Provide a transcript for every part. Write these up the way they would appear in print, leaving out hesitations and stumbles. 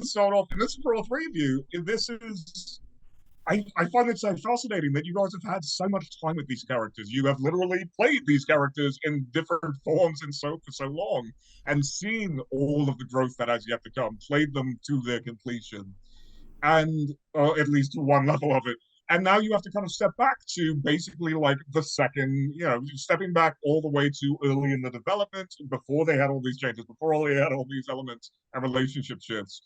to start off, and this is for all three of you. This is I find it so fascinating that you guys have had so much time with these characters. You have literally played these characters in different forms and so for so long, and seen all of the growth that has yet to come, played them to their completion, and at least to one level of it. And now you have to kind of step back to basically like the second, stepping back all the way to early in the development, before they had all these changes, before all they had all these elements and relationship shifts.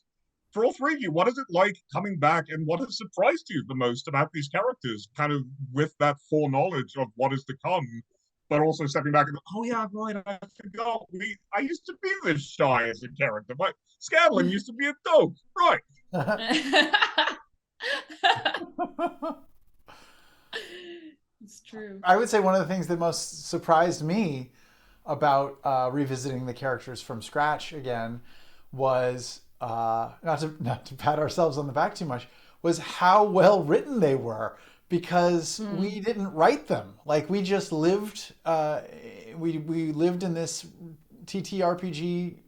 For all three of you, what is it like coming back, and what has surprised you the most about these characters, kind of with that foreknowledge of what is to come, but also stepping back and, oh yeah, right, I forgot. I used to be this shy as a character, but Scanlan used to be a dope, right? It's true. I would say one of the things that most surprised me about revisiting the characters from scratch again was not to pat ourselves on the back too much, was how well written they were, because we didn't write them. Like, we just lived we lived in this TTRPG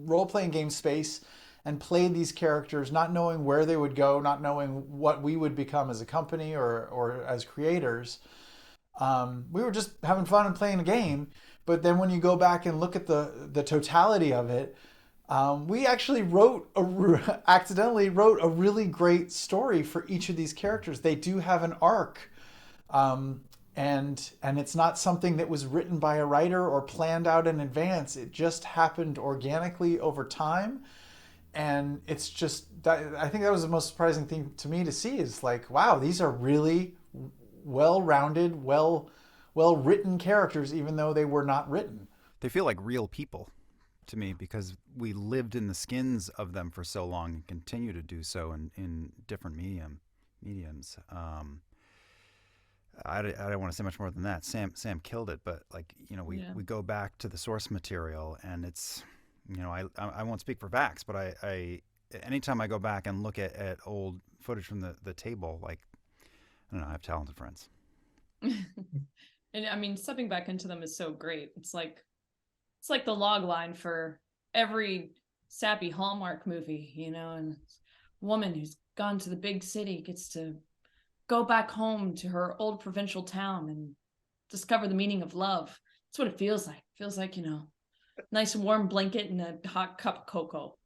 role playing game space and played these characters, not knowing where they would go, not knowing what we would become as a company or as creators. We were just having fun and playing a game. But then when you go back and look at the totality of it, we actually accidentally wrote a really great story for each of these characters. They do have an arc, and it's not something that was written by a writer or planned out in advance. It just happened organically over time, and it's just that, I think that was the most surprising thing to me to see, is like, wow, these are really well-rounded, well-written characters, even though they were not written. They feel like real people to me because we lived in the skins of them for so long and continue to do so in different mediums. I don't want to say much more than that. Sam killed it, but we go back to the source material, and it's, I won't speak for Vax, but I anytime I go back and look at old footage from the table, like, I don't know, I have talented friends. And I mean, stepping back into them is so great. It's like the log line for every sappy Hallmark movie, and a woman who's gone to the big city gets to go back home to her old provincial town and discover the meaning of love. That's what it feels like. It feels like, nice warm blanket and a hot cup of cocoa.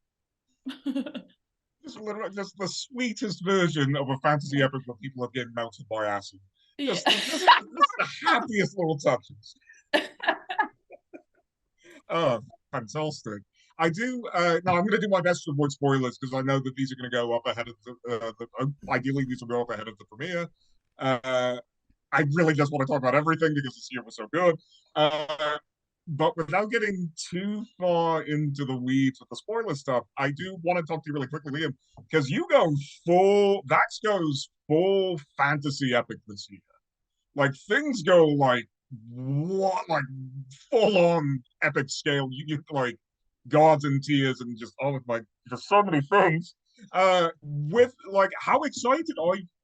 Just the sweetest version of a fantasy epic where people are getting melted by acid. Just the happiest little touches. Oh, fantastic. I do, now I'm going to do my best to avoid spoilers, because I know that these are going to go up ahead of ideally these will go up ahead of the premiere. I really just want to talk about everything because this year was so good. But without getting too far into the weeds with the spoiler stuff, I do want to talk to you really quickly, Liam, because Vax goes full fantasy epic this year. Like, things go like full on epic scale. You get like gods and tears and just, oh my, just so many things. With like, how excited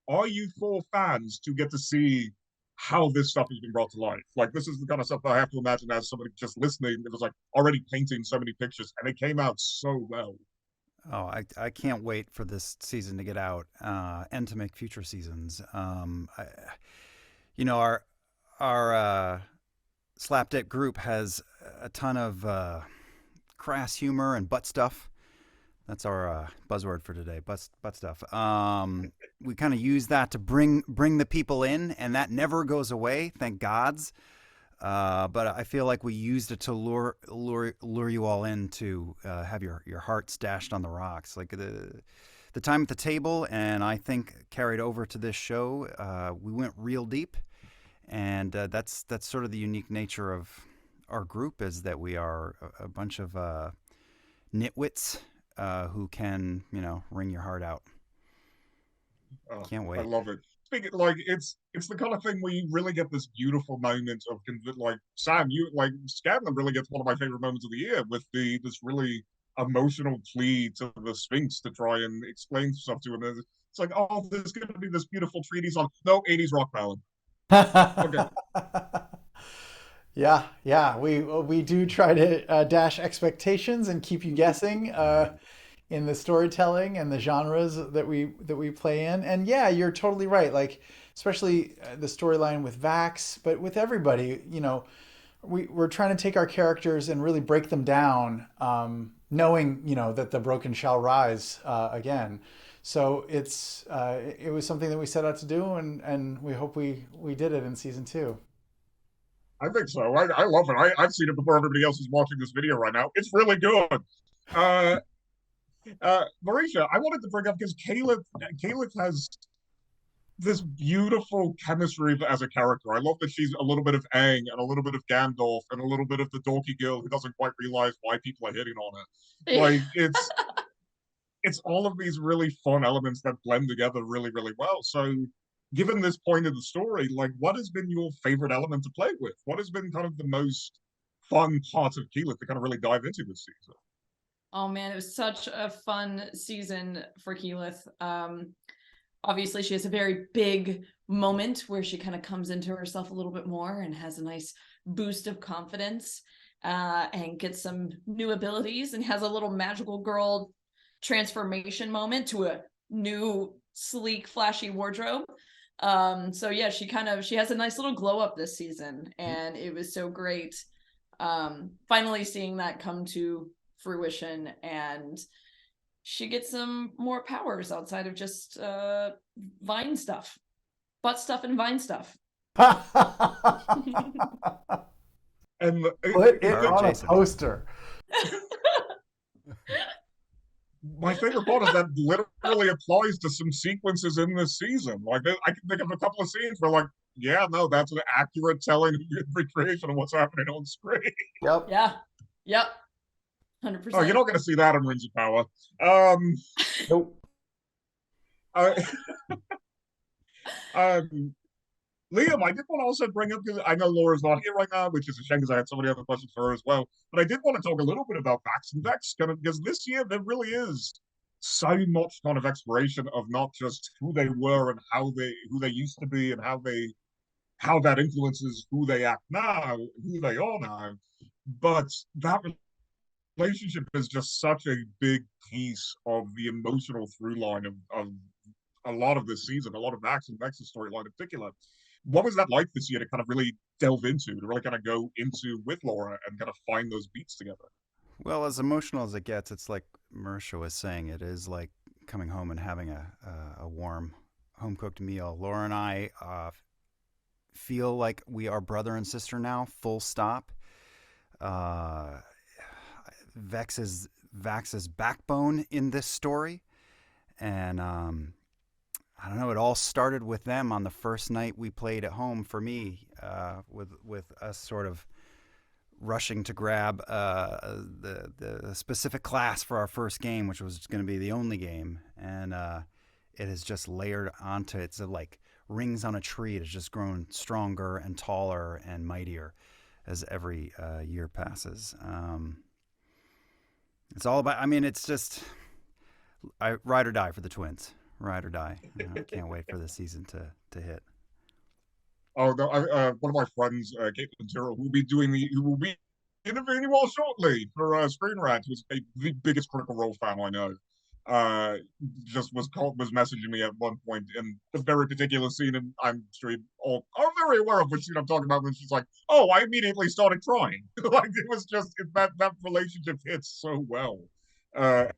are you for fans to get to see how this stuff has been brought to life? Like, this is the kind of stuff that I have to imagine as somebody just listening. It was like already painting so many pictures, and it came out so well. Oh, I can't wait for this season to get out and to make future seasons. Our Slapdick group has a ton of crass humor and butt stuff. That's our buzzword for today, butt stuff. We kind of use that to bring the people in, and that never goes away, thank gods. But I feel like we used it to lure you all in to have your hearts dashed on the rocks. Like the time at the table, and I think carried over to this show, we went real deep. And that's sort of the unique nature of our group, is that we are a bunch of nitwits who can, wring your heart out. Can't wait. I love it. Speaking like it's the kind of thing where you really get this beautiful moment of, like, Sam, you like Scanlan really gets one of my favorite moments of the year with this really emotional plea to the Sphinx to try and explain stuff to him. It's like, oh, there's going to be this beautiful treatise on '80s rock ballad. Okay. Yeah. We do try to dash expectations and keep you guessing. in the storytelling and the genres that we play in. And yeah, you're totally right. Like especially the storyline with Vax, but with everybody, we're trying to take our characters and really break them down, knowing that the broken shall rise again. So it was something that we set out to do, and we hope we did it in season 2. I think so. I love it. I've seen it before everybody else is watching this video right now. It's really good. Uh, Marisha, I wanted to bring up because Keyleth has this beautiful chemistry as a character. I love that she's a little bit of Aang and a little bit of Gandalf and a little bit of the dorky girl who doesn't quite realize why people are hitting on her. Like it's all of these really fun elements that blend together really, really well. So given this point of the story, like what has been your favorite element to play with? What has been kind of the most fun part of Keyleth to kind of really dive into this season? Oh man, it was such a fun season for Keyleth. Obviously, she has a very big moment where she kind of comes into herself a little bit more and has a nice boost of confidence and gets some new abilities and has a little magical girl transformation moment to a new, sleek, flashy wardrobe. So yeah, she has a nice little glow up this season, and it was so great finally seeing that come to fruition, and she gets some more powers outside of just vine stuff, butt stuff and vine stuff. And put it on a poster. My favorite part is that literally applies to some sequences in this season. Like I can think of a couple of scenes where, like, yeah, no, that's an accurate telling recreation of what's happening on screen. Yep. Yeah. Yep. 100%. Oh, you're not going to see that in Rings of Power. Nope. Liam, I did want to also bring up, because I know Laura's not here right now, which is a shame because I had so many other questions for her as well. But I did want to talk a little bit about Vax and Vex, kind of because this year there really is so much kind of exploration of not just who they were and who they used to be and how that influences who they act now, who they are now. But that relationship is just such a big piece of the emotional through line of a lot of this season, a lot of Vax and Vex's storyline in particular. What was that like this year to kind of really delve into, to really kind of go into with Laura and kind of find those beats together? Well, as emotional as it gets, it's like Marisha was saying, it is like coming home and having a warm home cooked meal. Laura and I feel like we are brother and sister now, full stop. Vex is Vax's backbone in this story, and I don't know. It all started with them on the first night we played at home. For me, with us sort of rushing to grab the specific class for our first game, which was going to be the only game, and it has just layered onto it. It's like rings on a tree. It has just grown stronger and taller and mightier as every year passes. It's all about. I mean, it's just ride or die for the twins. Ride or die. I can't wait for the season to hit. Oh no! One of my friends, Caitlin Tyrrell, who will be interviewing you all shortly for Screen Rant, who's the biggest Critical Role fan I know. Just was messaging me at one point in a very particular scene, and I'm sure you all are very aware of which scene I'm talking about. When she's like, "Oh, I immediately started crying." Like it was just that relationship hits so well,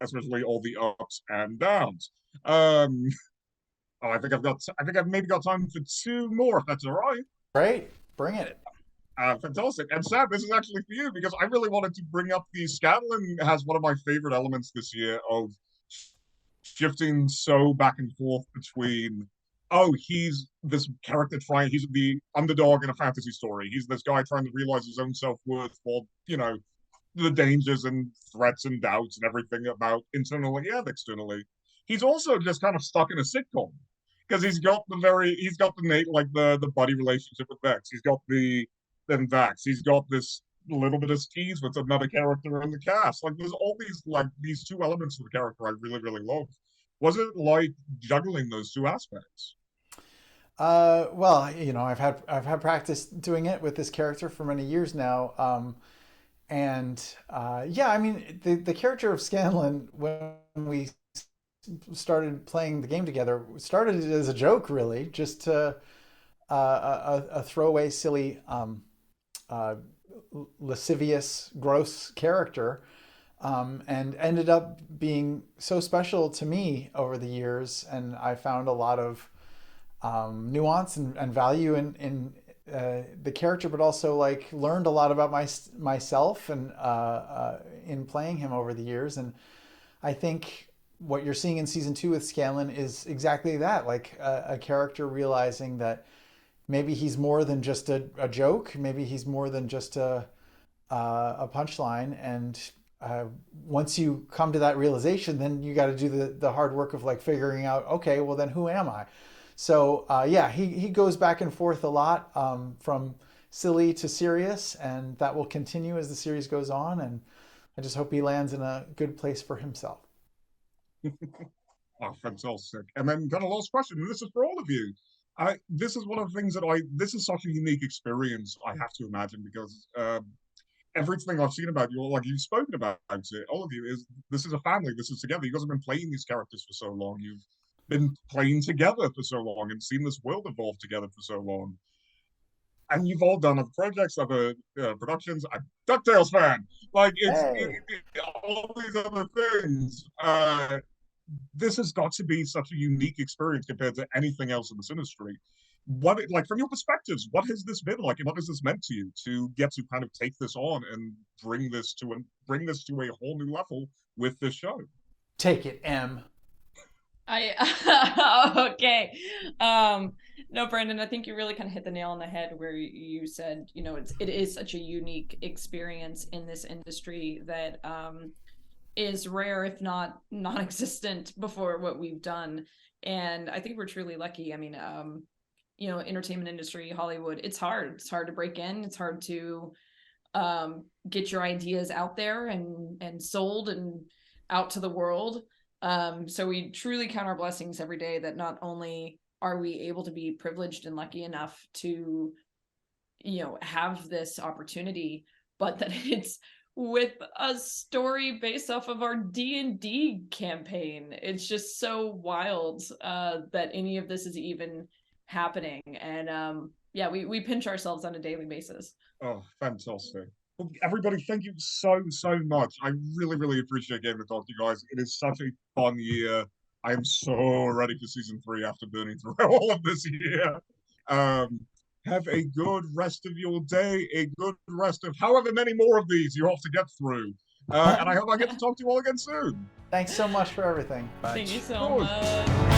especially all the ups and downs. I think I've maybe got time for two more, if that's all right. Great, bring it. Fantastic. And Sam, this is actually for you because I really wanted to bring up the Scanlan has one of my favorite elements this year of shifting so back and forth between, oh, he's this character he's the underdog in a fantasy story. He's this guy trying to realize his own self-worth while, the dangers and threats and doubts and everything about internally and externally. He's also just kind of stuck in a sitcom because he's got the buddy relationship with Vex. He's got then Vax. He's got this little bit of tease with another character in the cast. Like there's all these two elements of the character I really, really love. Was it like juggling those two aspects? Well, I've had practice doing it with this character for many years now. And yeah, I mean, the character of Scanlan, when we started playing the game together, started as a joke, really, just to, a throwaway, silly, lascivious, gross character, and ended up being so special to me over the years. And I found a lot of nuance and value in the character, but also like learned a lot about myself and in playing him over the years. And I think what you're seeing in season 2 with Scanlan is exactly that, like a character realizing that maybe he's more than just a joke, maybe he's more than just a punchline. And once you come to that realization, then you got to do the hard work of like figuring out, okay, well then who am I? So yeah, he goes back and forth a lot, from silly to serious, and that will continue as the series goes on. And I just hope he lands in a good place for himself. Oh, fantastic. And then kind of last question, and this is for all of you. This is one of the things this is such a unique experience, I have to imagine, because everything I've seen about you, like you've spoken about it, all of you, is this is a family, this is together. You guys have been playing these characters for so long. You've been playing together for so long and seen this world evolve together for so long. And you've all done other projects, other productions. I'm a DuckTales fan. Like, all these other things. This has got to be such a unique experience compared to anything else in this industry. Like, from your perspectives, what has this been like, and what has this meant to you to get to kind of take this on and bring this to a whole new level with this show? Take it, M. Okay. No, Brandon, I think you really kind of hit the nail on the head where you said, it is such a unique experience in this industry that is rare, if not non-existent, before what we've done. And I think we're truly lucky. I mean, entertainment industry, Hollywood, it's hard to break in. It's hard to get your ideas out there and sold and out to the world. So we truly count our blessings every day that not only are we able to be privileged and lucky enough to, have this opportunity, but that it's with a story based off of our D&D campaign. It's just so wild that any of this is even happening. And yeah, we pinch ourselves on a daily basis. Oh, fantastic. Well, everybody, thank you so much. I really, really appreciate getting to talk to you guys. It is such a fun year. I am so ready for season 3 after burning through all of this year. Have a good rest of your day, a good rest of however many more of these you have to get through. And I hope I get to talk to you all again soon. Thanks so much for everything. Thank you so much.